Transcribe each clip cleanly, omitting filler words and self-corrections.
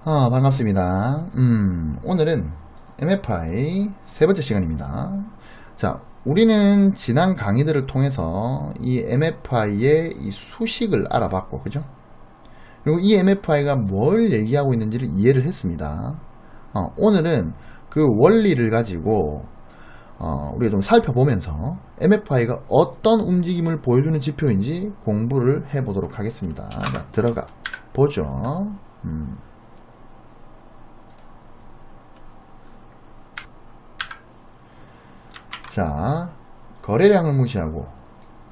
반갑습니다. 오늘은 MFI 세 번째 시간입니다. 자, 우리는 지난 강의들을 통해서 이 MFI의 이 수식을 알아봤고, 그죠? 그리고 이 MFI가 뭘 얘기하고 있는지를 이해를 했습니다. 오늘은 그 원리를 가지고 우리가 좀 살펴보면서 MFI가 어떤 움직임을 보여주는 지표인지 공부를 해보도록 하겠습니다. 자, 들어가 보죠. 자, 거래량을 무시하고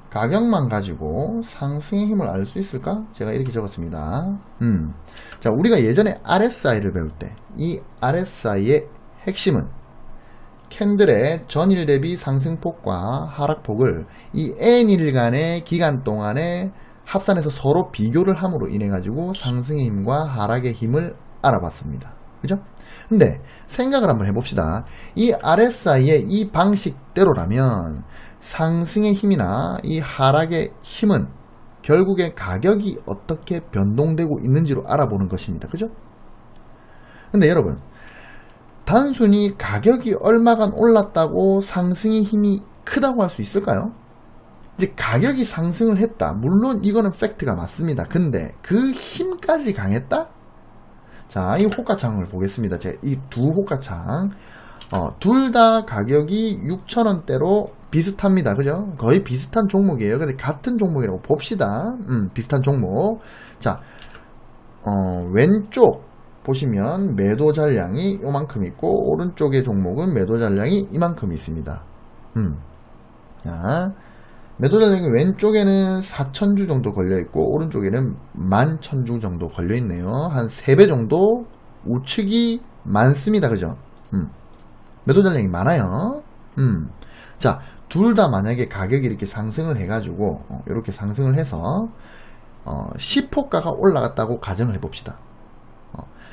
가격만 가지고 상승의 힘을 알 수 있을까? 제가 이렇게 적었습니다. 자, 우리가 예전에 RSI를 배울 때 이 RSI의 핵심은 캔들의 전일 대비 상승폭과 하락폭을 이 N일간의 기간 동안에 합산해서 서로 비교를 함으로 인해 가지고 상승의 힘과 하락의 힘을 알아봤습니다. 그죠? 근데 생각을 한번 해봅시다. 이 RSI의 이 방식대로라면 상승의 힘이나 이 하락의 힘은 결국에 가격이 어떻게 변동되고 있는지로 알아보는 것입니다. 그죠? 근데 여러분, 단순히 가격이 얼마간 올랐다고 상승의 힘이 크다고 할 수 있을까요? 이제 가격이 상승을 했다. 물론 이거는 팩트가 맞습니다. 근데 그 힘까지 강했다? 자, 이 호가창을 보겠습니다. 제가 이 두 호가창 둘 다 가격이 6,000원대로 비슷합니다. 그죠? 거의 비슷한 종목이에요. 근데 같은 종목이라고 봅시다. 비슷한 종목. 자, 왼쪽 보시면 매도 잔량이 요만큼 있고 오른쪽의 종목은 매도 잔량이 이만큼 있습니다. 자, 매도 잔량이 왼쪽에는 4,000주 정도 걸려있고 오른쪽에는 11,000주 정도 걸려있네요. 한 3배 정도 우측이 많습니다. 그죠? 매도 잔량이 많아요. 자, 둘 다 만약에 가격이 이렇게 상승을 해가지고 이렇게 상승을 해서 10호가가 올라갔다고 가정을 해봅시다.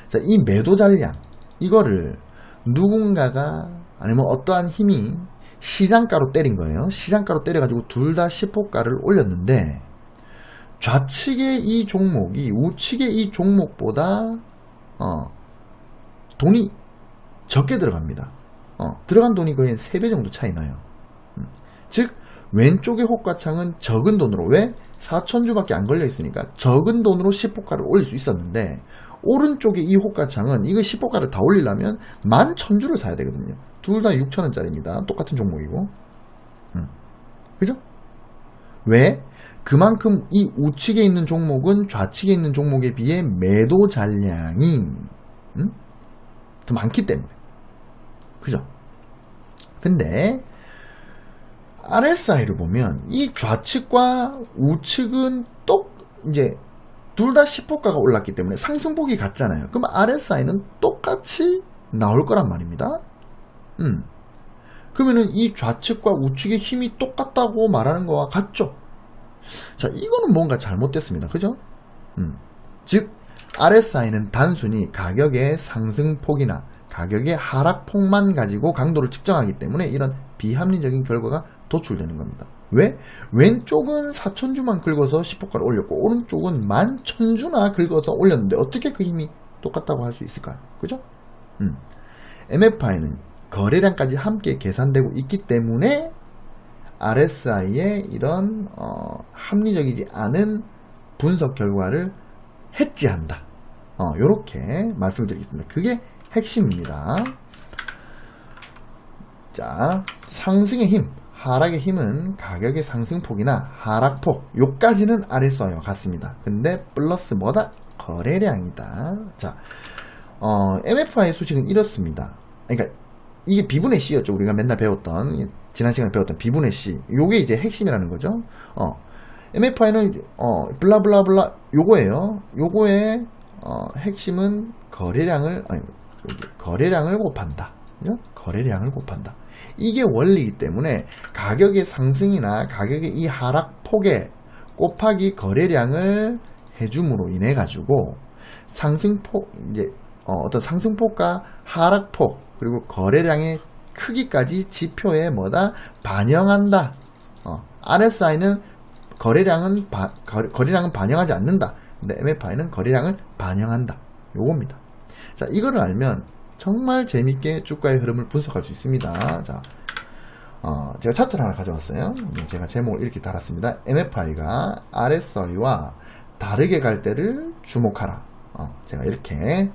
자, 이 매도 잔량 이거를 누군가가 아니면 어떠한 힘이 시장가로 때린 거예요. 시장가로 때려가지고 둘 다 10호가를 올렸는데 좌측의 이 종목이 우측의 이 종목보다 돈이 적게 들어갑니다. 들어간 돈이 거의 3배 정도 차이 나요. 즉 왼쪽의 호가창은 적은 돈으로, 왜? 4,000주밖에 안 걸려 있으니까 적은 돈으로 10호가를 올릴 수 있었는데 오른쪽의 이 호가창은 이거 10호가를 다 올리려면 11,000주를 사야 되거든요. 둘 다 6,000원짜리입니다. 똑같은 종목이고. 그죠? 왜? 그만큼 이 우측에 있는 종목은 좌측에 있는 종목에 비해 매도 잔량이 더 많기 때문에. 그죠? 근데 RSI를 보면 이 좌측과 우측은 이제 둘 다 10호가가 올랐기 때문에 상승폭이 같잖아요. 그럼 RSI는 똑같이 나올 거란 말입니다. 그러면은 이 좌측과 우측의 힘이 똑같다고 말하는 거와 같죠? 자, 이거는 뭔가 잘못됐습니다. 그죠? 즉 RSI는 단순히 가격의 상승폭이나 가격의 하락폭만 가지고 강도를 측정하기 때문에 이런 비합리적인 결과가 도출되는 겁니다. 왜? 왼쪽은 4,000주만 긁어서 10호가를 올렸고 오른쪽은 11,000주나 긁어서 올렸는데 어떻게 그 힘이 똑같다고 할 수 있을까요? 그죠? MFI는 거래량까지 함께 계산되고 있기 때문에 RSI의 이런 합리적이지 않은 분석 결과를 해지한다. 요렇게 말씀을 드리겠습니다. 그게 핵심입니다. 자, 상승의 힘, 하락의 힘은 가격의 상승폭이나 하락폭, 요까지는 RSI와 같습니다. 근데 플러스 뭐다? 거래량이다. 자, MFI 수식은 이렇습니다. 그러니까 이게 B분의 C였죠. 우리가 맨날 배웠던, 지난 시간에 배웠던 B분의 C. 요게 이제 핵심이라는 거죠. MFI는 블라블라블라 요거예요. 요거의 핵심은 거래량을 곱한다. 그죠? 거래량을 곱한다. 이게 원리이기 때문에 가격의 상승이나 가격의 이 하락폭에 곱하기 거래량을 해줌으로 인해 가지고 상승폭, 이제 어떤 상승폭과 하락폭 그리고 거래량의 크기까지 지표에 뭐다? 반영한다. RSI는 거래량은 반영하지 않는다. 근데 MFI는 거래량을 반영한다. 요겁니다. 자, 이거를 알면 정말 재밌게 주가의 흐름을 분석할 수 있습니다. 자, 제가 차트를 하나 가져왔어요. 제가 제목을 이렇게 달았습니다. MFI가 RSI와 다르게 갈 때를 주목하라. 제가 이렇게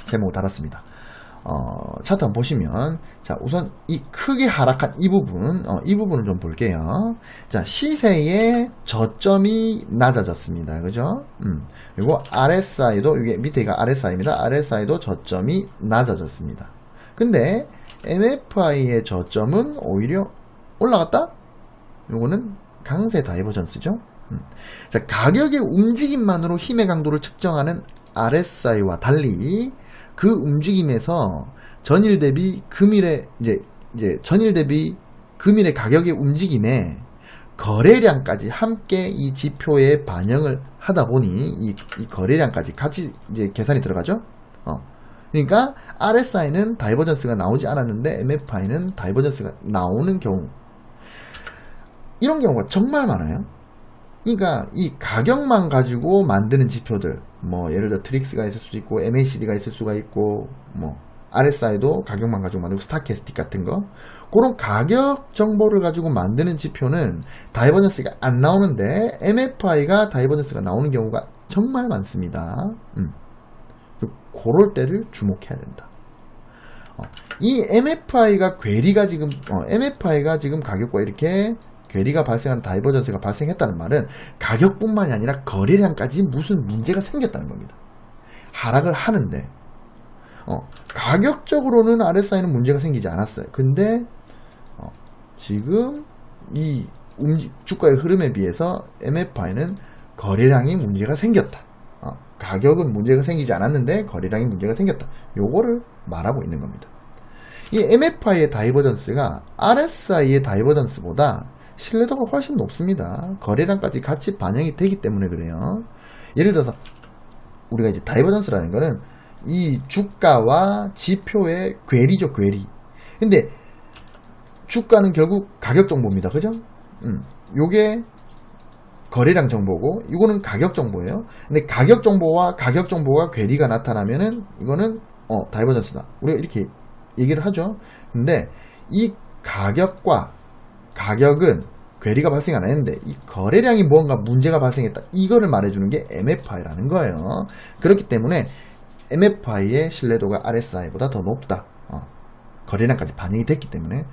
제목을 달았습니다. 차트 한번 보시면, 자, 우선 이 크게 하락한 이 부분, 이 부분을 좀 볼게요. 자, 시세의 저점이 낮아졌습니다. 그죠? 그리고 RSI도, 이게 밑에가 RSI입니다. RSI도 저점이 낮아졌습니다. 근데 MFI의 저점은 오히려 올라갔다? 요거는 강세 다이버전스죠. 자, 가격의 움직임만으로 힘의 강도를 측정하는 RSI와 달리 그 움직임에서 전일 대비 금일의 전일 대비 금일의 가격의 움직임에 거래량까지 함께 이 지표에 반영을 하다 보니 이 거래량까지 같이 이제 계산이 들어가죠. 그러니까 RSI는 다이버전스가 나오지 않았는데 MFI는 다이버전스가 나오는 경우, 이런 경우가 정말 많아요. 그러니까 이 가격만 가지고 만드는 지표들, 뭐 예를 들어 트릭스가 있을 수도 있고 MACD가 있을 수가 있고, 뭐 RSI도 가격만 가지고 만들고 스타캐스틱 같은 거, 그런 가격 정보를 가지고 만드는 지표는 다이버전스가 안 나오는데 MFI가 다이버전스가 나오는 경우가 정말 많습니다. 그럴 때를 주목해야 된다. 이 MFI가 괴리가 지금 MFI가 지금 가격과 이렇게 괴리가 발생한 다이버전스가 발생했다는 말은 가격뿐만이 아니라 거래량까지 무슨 문제가 생겼다는 겁니다. 하락을 하는데 가격적으로는 RSI는 문제가 생기지 않았어요. 근데 지금 이 주가의 흐름에 비해서 MFI는 거래량이 문제가 생겼다. 가격은 문제가 생기지 않았는데 거래량이 문제가 생겼다. 요거를 말하고 있는 겁니다. 이 MFI의 다이버전스가 RSI의 다이버전스보다 신뢰도가 훨씬 높습니다. 거래량까지 같이 반영이 되기 때문에 그래요. 예를 들어서 우리가 이제 다이버전스라는 거는 이 주가와 지표의 괴리죠, 괴리. 근데 주가는 결국 가격 정보입니다. 그죠? 요게 거래량 정보고 이거는 가격 정보예요. 근데 가격 정보와 가격 정보가 괴리가 나타나면은 이거는 다이버전스다. 우리가 이렇게 얘기를 하죠. 근데 이 가격과 가격은 괴리가 발생 안 했는데 이 거래량이 뭔가 문제가 발생했다. 이거를 말해주는 게 MFI라는 거예요. 그렇기 때문에 MFI의 신뢰도가 RSI보다 더 높다. 거래량까지 반영이 됐기 때문에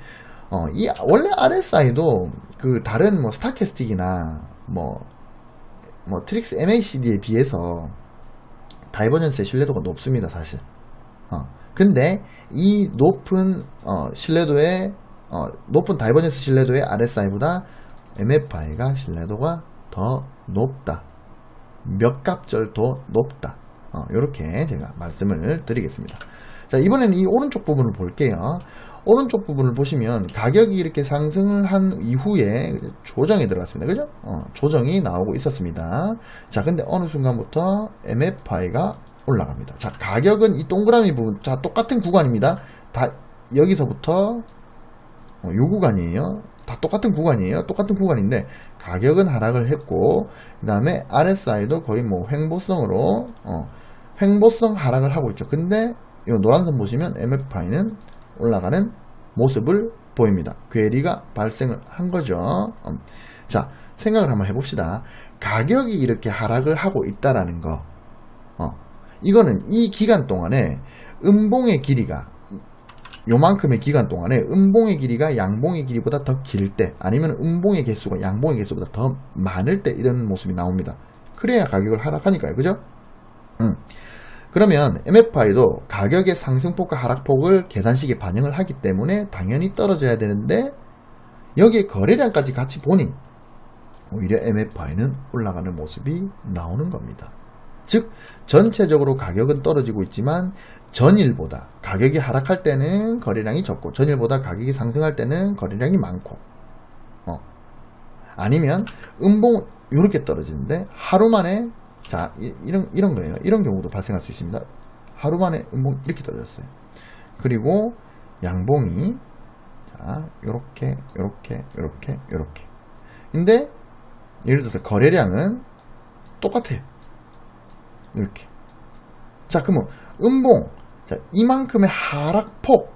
원래 RSI도 그 다른 뭐 스타캐스틱이나 뭐 트릭스 MACD에 비해서 다이버전스의 신뢰도가 높습니다, 사실. 근데 이 높은 신뢰도의 높은 다이버전스 신뢰도의 RSI보다 MFI가 신뢰도가 더 높다. 몇 값절 더 높다. 이렇게 제가 말씀을 드리겠습니다. 자, 이번에는 이 오른쪽 부분을 볼게요. 오른쪽 부분을 보시면 가격이 이렇게 상승을 한 이후에 조정이 들어갔습니다. 그죠? 조정이 나오고 있었습니다. 자, 근데 어느 순간부터 MFI가 올라갑니다. 자, 가격은 이 동그라미 부분, 자, 똑같은 구간입니다. 다 여기서부터 요 구간이에요. 다 똑같은 구간이에요. 똑같은 구간인데 가격은 하락을 했고, 그 다음에 RSI도 거의 뭐 횡보성으로 횡보성 하락을 하고 있죠. 근데 이 노란선 보시면 MFI는 올라가는 모습을 보입니다. 괴리가 발생을 한 거죠. 자, 생각을 한번 해봅시다. 가격이 이렇게 하락을 하고 있다라는 거, 이거는 이 기간 동안에 음봉의 길이가, 요만큼의 기간 동안에 음봉의 길이가 양봉의 길이보다 더 길 때, 아니면 음봉의 개수가 양봉의 개수보다 더 많을 때 이런 모습이 나옵니다. 그래야 가격을 하락하니까요. 그죠? 그러면 MFI도 가격의 상승폭과 하락폭을 계산식에 반영을 하기 때문에 당연히 떨어져야 되는데, 여기에 거래량까지 같이 보니 오히려 MFI는 올라가는 모습이 나오는 겁니다. 즉 전체적으로 가격은 떨어지고 있지만 전일보다 가격이 하락할 때는 거래량이 적고 전일보다 가격이 상승할 때는 거래량이 많고, 아니면 음봉 이렇게 떨어지는데 하루 만에, 자, 이런 거예요. 이런 경우도 발생할 수 있습니다. 하루 만에 음봉 이렇게 떨어졌어요. 그리고 양봉이, 자, 요렇게 근데 예를 들어서 거래량은 똑같아요. 이렇게. 자, 그러면 음봉, 자, 이만큼의 하락폭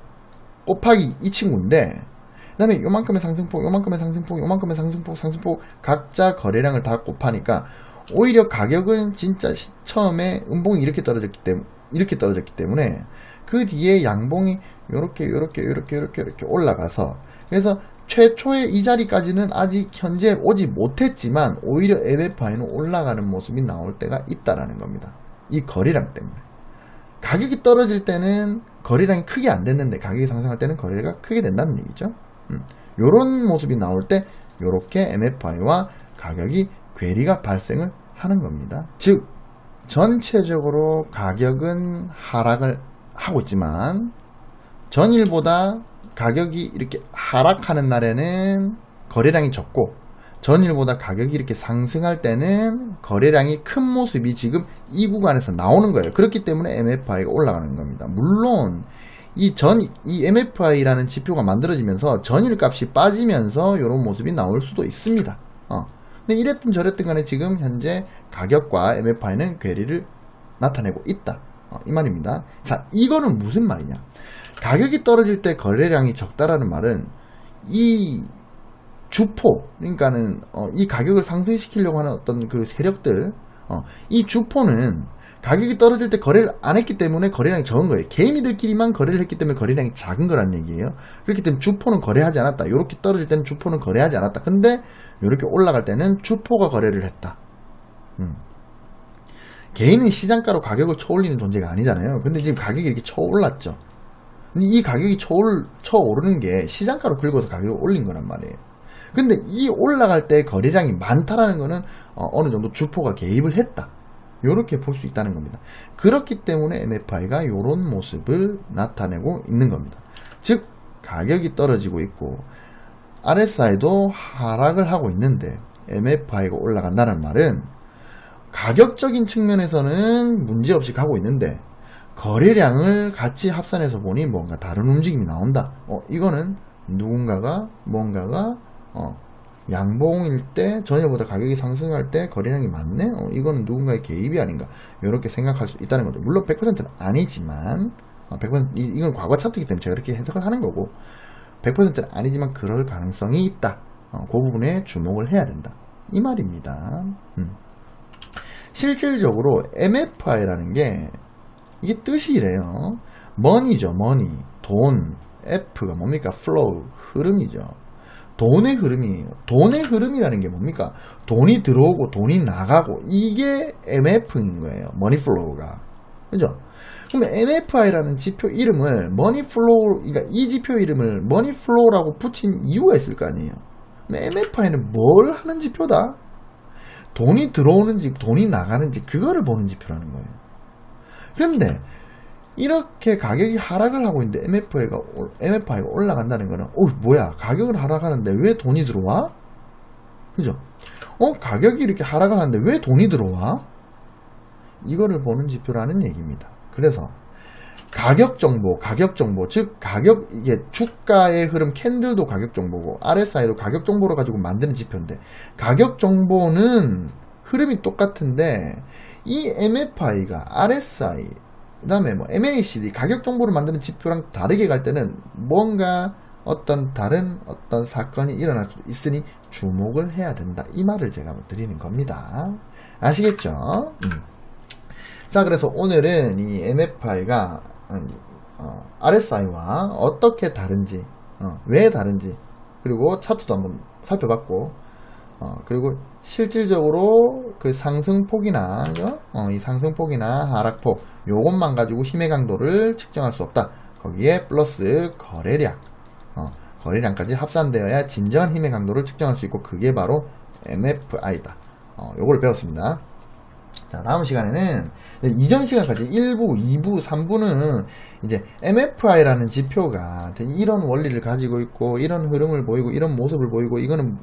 곱하기 이 친구인데, 그 다음에 요만큼의 상승폭, 요만큼의 상승폭, 요만큼의 상승폭 각자 거래량을 다 곱하니까 오히려 가격은 진짜 처음에 음봉이 이렇게 떨어졌기 때문에 그 뒤에 양봉이 요렇게 올라가서, 그래서 최초의 이 자리까지는 아직 현재 오지 못했지만 오히려 MFI는 올라가는 모습이 나올 때가 있다라는 겁니다. 이 거래량 때문에. 가격이 떨어질 때는 거래량이 크게 안 됐는데 가격이 상승할 때는 거래가 크게 된다는 얘기죠. 요런 모습이 나올 때 요렇게 MFI와 가격이 괴리가 발생을 하는 겁니다. 즉 전체적으로 가격은 하락을 하고 있지만 전일보다 가격이 이렇게 하락하는 날에는 거래량이 적고, 전일보다 가격이 이렇게 상승할 때는 거래량이 큰 모습이 지금 이 구간에서 나오는 거예요. 그렇기 때문에 MFI가 올라가는 겁니다. 물론 이 MFI라는 지표가 만들어지면서 전일 값이 빠지면서 이런 모습이 나올 수도 있습니다. 근데 이랬든 저랬든 간에 지금 현재 가격과 MFI는 괴리를 나타내고 있다. 이 말입니다. 자, 이거는 무슨 말이냐? 가격이 떨어질 때 거래량이 적다라는 말은 이 주포, 그러니까는 이 가격을 상승시키려고 하는 어떤 그 세력들, 이 주포는 가격이 떨어질 때 거래를 안 했기 때문에 거래량이 적은 거예요. 개미들끼리만 거래를 했기 때문에 거래량이 작은 거란 얘기예요. 그렇기 때문에 주포는 거래하지 않았다. 이렇게 떨어질 때는 주포는 거래하지 않았다. 근데 이렇게 올라갈 때는 주포가 거래를 했다. 개인은 시장가로 가격을 쳐올리는 존재가 아니잖아요. 근데 지금 가격이 이렇게 쳐올랐죠. 근데 이 가격이 쳐오르는 게 시장가로 긁어서 가격을 올린 거란 말이에요. 근데 이 올라갈 때 거래량이 많다라는 거는 어느 정도 주포가 개입을 했다. 이렇게 볼 수 있다는 겁니다. 그렇기 때문에 MFI가 이런 모습을 나타내고 있는 겁니다. 즉 가격이 떨어지고 있고 RSI도 하락을 하고 있는데 MFI가 올라간다는 말은 가격적인 측면에서는 문제없이 가고 있는데 거래량을 같이 합산해서 보니 뭔가 다른 움직임이 나온다. 이거는 누군가가 뭔가가 양봉일 때 전일보다 가격이 상승할 때 거래량이 많네? 이건 누군가의 개입이 아닌가, 이렇게 생각할 수 있다는 거죠. 물론 100%는 아니지만 100% 이건 과거 차트이기 때문에 제가 그렇게 해석을 하는 거고, 100%는 아니지만 그럴 가능성이 있다. 그 부분에 주목을 해야 된다, 이 말입니다. 실질적으로 MFI라는 게 이게 뜻이 이래요. 머니죠. 머니, 돈. F가 뭡니까? flow, 흐름이죠. 돈의 흐름이에요. 돈의 흐름이라는 게 뭡니까? 돈이 들어오고 돈이 나가고, 이게 MF인 거예요. 머니 플로우가. 그죠? 그러면 MFI라는 지표 이름을 머니 플로우, 그러니까 이 지표 이름을 머니 플로우라고 붙인 이유가 있을 거 아니에요. 근데 MFI는 뭘 하는 지표다? 돈이 들어오는지 돈이 나가는지 그거를 보는 지표라는 거예요. 그런데 이렇게 가격이 하락을 하고 있는데 MFI가 올라간다는 거는 뭐야, 가격은 하락하는데 왜 돈이 들어와? 그죠? 가격이 이렇게 하락을 하는데 왜 돈이 들어와? 이거를 보는 지표라는 얘기입니다. 그래서 가격 정보, 즉 이게 주가의 흐름, 캔들도 가격 정보고 RSI도 가격 정보를 가지고 만드는 지표인데, 가격 정보는 흐름이 똑같은데 이 MFI가 RSI, 그 다음에 MACD 가격 정보를 만드는 지표랑 다르게 갈 때는 뭔가 어떤 다른 어떤 사건이 일어날 수 있으니 주목을 해야 된다, 이 말을 제가 드리는 겁니다. 아시겠죠? 자, 그래서 오늘은 이 MFI가 RSI와 어떻게 다른지, 왜 다른지, 그리고 차트도 한번 살펴봤고, 그리고 실질적으로 그 상승폭이나 이 상승폭이나 하락폭, 요것만 가지고 힘의 강도를 측정할 수 없다. 거기에 플러스 거래량까지 합산되어야 진정한 힘의 강도를 측정할 수 있고, 그게 바로 MFI다. 요거를 배웠습니다. 자, 다음 시간에는 이전 시간까지 1부, 2부, 3부는 이제 MFI라는 지표가 이런 원리를 가지고 있고, 이런 흐름을 보이고, 이런 모습을 보이고, 이거는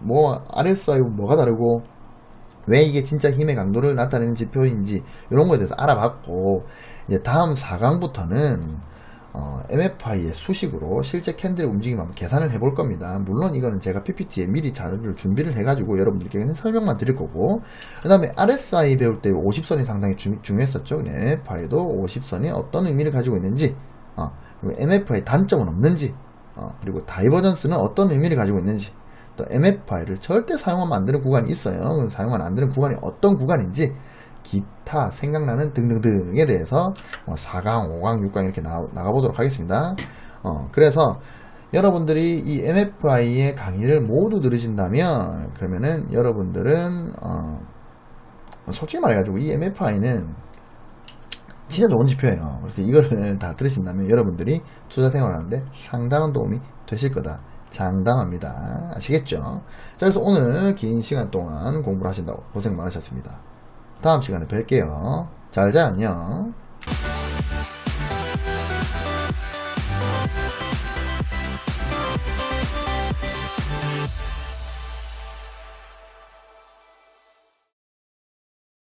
RSI와 뭐가 다르고, 왜 이게 진짜 힘의 강도를 나타내는 지표인지, 이런 거에 대해서 알아봤고, 이제 다음 4강부터는 MFI의 수식으로 실제 캔들의 움직임을 한번 계산을 해볼 겁니다. 물론 이거는 제가 PPT에 미리 자료를 준비를 해가지고 여러분들께 그냥 설명만 드릴 거고, 그 다음에 RSI 배울 때 50선이 상당히 중요했었죠. MFI도 50선이 어떤 의미를 가지고 있는지, 그리고 MFI 단점은 없는지, 그리고 다이버전스는 어떤 의미를 가지고 있는지, 또 MFI를 절대 사용하면 안 되는 구간이 있어요. 그럼 사용하면 안 되는 구간이 어떤 구간인지, 기타 생각나는 등등등에 대해서 4강, 5강, 6강 이렇게 나가보도록 하겠습니다. 그래서 여러분들이 이 MFI의 강의를 모두 들으신다면, 그러면은 여러분들은 솔직히 말해가지고 이 MFI는 진짜 좋은 지표예요. 그래서 이거를 다 들으신다면 여러분들이 투자 생활하는데 상당한 도움이 되실 거다. 장담합니다. 아시겠죠? 자, 그래서 오늘 긴 시간 동안 공부를 하신다고 고생 많으셨습니다. 다음 시간에 뵐게요. 잘 자, 안녕.